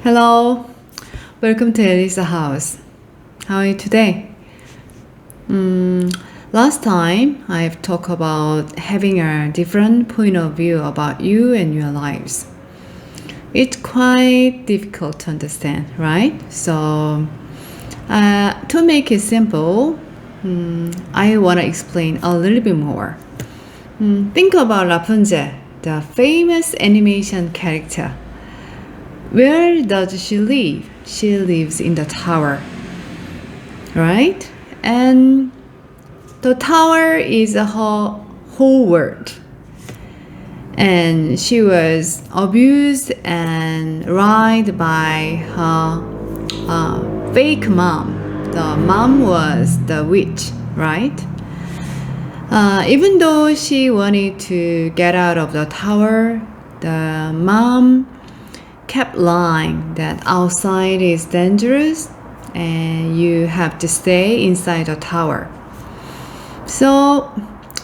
Hello, welcome to Elisa's house. How are you today? Last time I've talked about having a different point of view about you and your lives. It's quite difficult to understand, right? So, to make it simple, I want to explain a little bit more. Think about Rapunzel, the famous animation character. Where does she live? She lives in the tower, right? And the tower is her whole world. And she was abused and lied by her fake mom. The mom was the witch, right? Even though she wanted to get out of the tower, the mom kept lying that outside is dangerous and you have to stay inside the tower. So,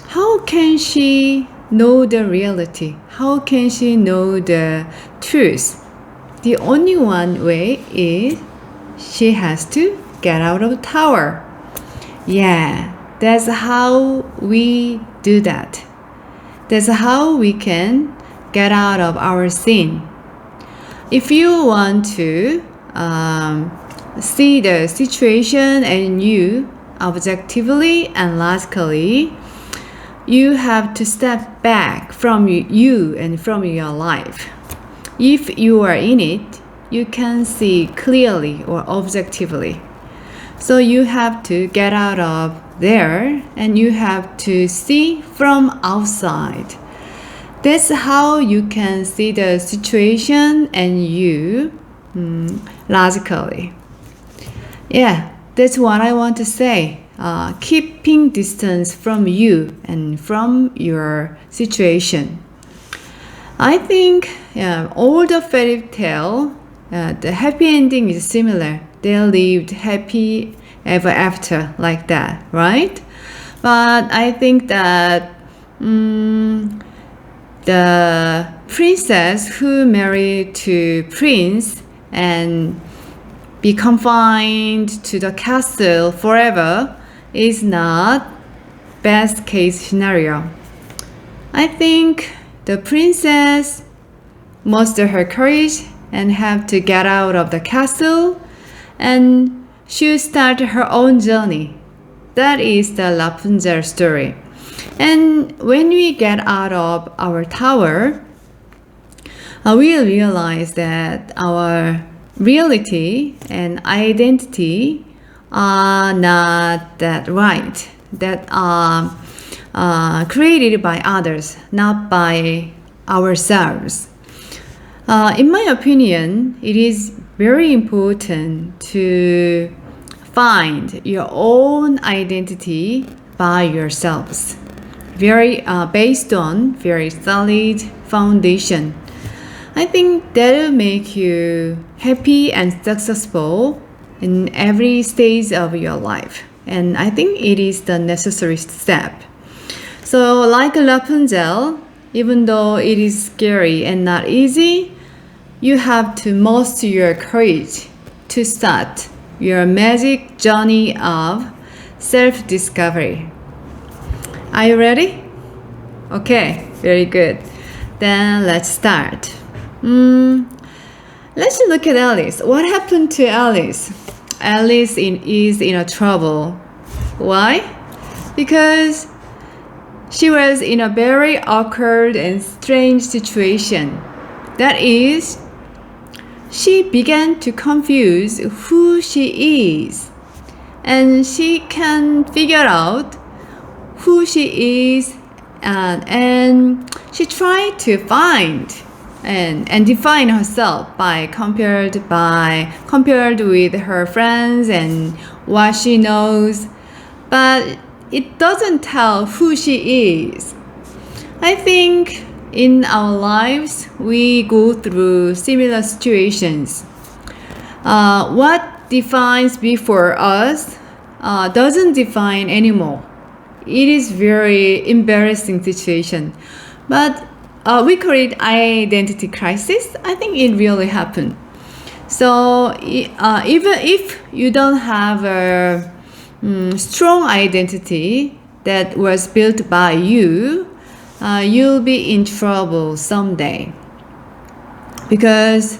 how can she know the reality? How can she know the truth? The only one way is she has to get out of the tower. Yeah, that's how we do that. That's how we can get out of our sin. If you want to see the situation and you objectively and logically, you have to step back from you and from your life. If you are in it, you can see clearly or objectively. So you have to get out of there and you have to see from outside. That's how you can see the situation and you logically. Yeah, that's what I want to say. Keeping distance from you and from your situation. I think all the fairy tale, the happy ending is similar. They lived happy ever after like that, right? But I think that the princess who married to prince and be confined to the castle forever is not best case scenario. I think the princess muster her courage and have to get out of the castle and she start her own journey. That is the Rapunzel story. And when we get out of our tower, we realize that our reality and identity are not that right, that are created by others, not by ourselves. In my opinion, it is very important to find your own identity by yourselves. Based on very solid foundation. I think that'll make you happy and successful in every stage of your life. And I think it is the necessary step. So like Rapunzel, even though it is scary and not easy, you have to muster your courage to start your magic journey of self-discovery. Are you ready? Okay, very good. Then let's start. Let's look at Alice. What happened to Alice? Alice is in a trouble. Why? Because she was in a very awkward and strange situation. That is, she began to confuse who she is. And she can figure out who she is and she tried to find and define herself by compared with her friends and what she knows, but it doesn't tell who she is. I think in our lives we go through similar situations. What defines before us doesn't define anymore. It is very embarrassing situation, but we call it identity crisis. I think it really happened. So even if you don't have a strong identity that was built by you, you'll be in trouble someday. Because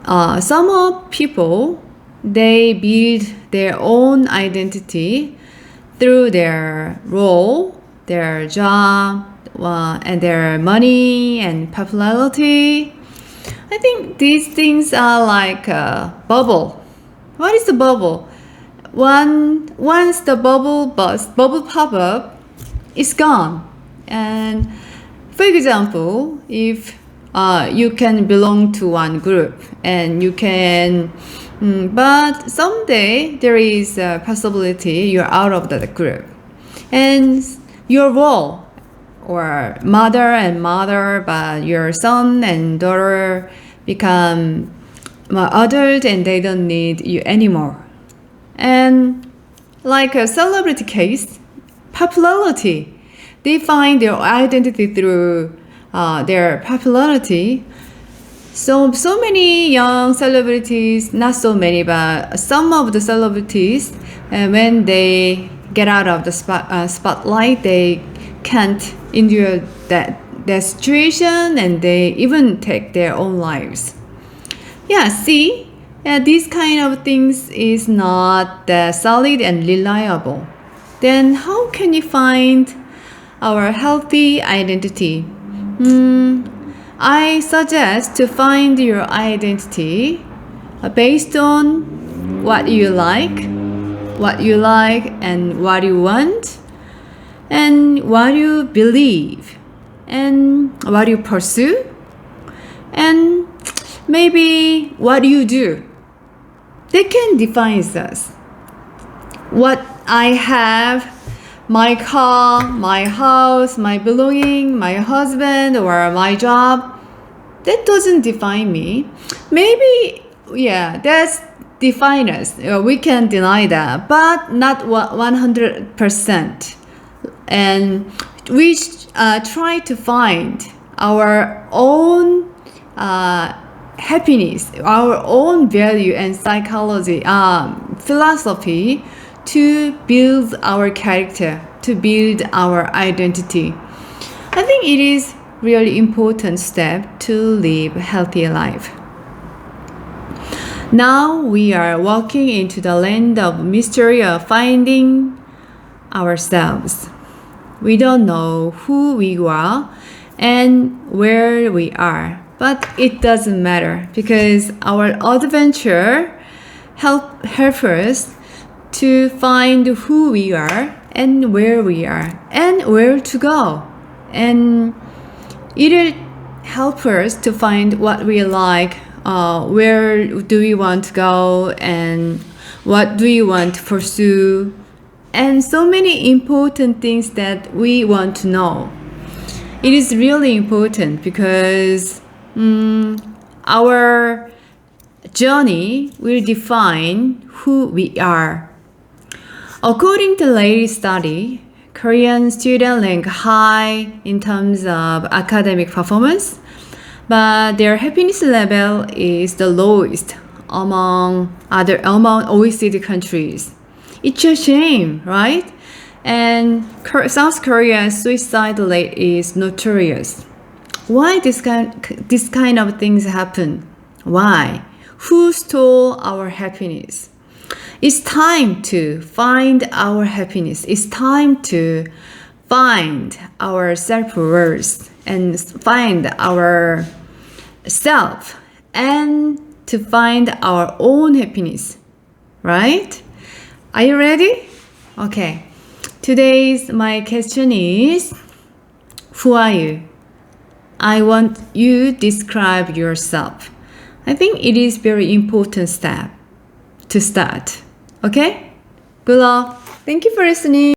some people, they build their own identity through their role, their job, and their money and popularity. I think these things are like a bubble. What is the bubble? Once the bubble pop up, it's gone. And for example, if you can belong to one group and you can, but someday there is a possibility you're out of that group, and your role, or mother, but your son and daughter become adult and they don't need you anymore. And like a celebrity case, popularity, they find their identity through their popularity. So many young celebrities, not so many, but some of the celebrities, when they get out of the spotlight, they can't endure that situation, and they even take their own lives. Yeah, see, these kind of things is not solid and reliable. Then how can you find our healthy identity? I suggest to find your identity based on what you like and what you want, and what you believe, and what you pursue, and maybe what you do. They can define us. What I have, my car, my house, my belonging, my husband, or my job, that doesn't define me. Maybe, yeah, that's define us. We can deny that, but not 100%. And we try to find our own happiness, our own value and psychology, philosophy, to build our character, to build our identity. I think it is really important step to live a healthy life. Now we are walking into the land of mystery of finding ourselves. We don't know who we are and where we are, but it doesn't matter, because our adventure help us to find who we are and where we are and where to go. And it'll help us to find what we like, where do we want to go, and what do we want to pursue, and so many important things that we want to know. It is really important because our journey will define who we are. According to the latest study, Korean students rank high in terms of academic performance, but their happiness level is the lowest among OECD countries. It's a shame, right? And South Korea's suicide rate is notorious. Why this kind of things happen? Why? Who stole our happiness? It's time to find our happiness. It's time to find our self-worth and find our self, and to find our own happiness, right? Are you ready? Okay. Today's my question is, who are you? I want you to describe yourself. I think it is very important step to start. Okay? Good luck. Thank you for listening.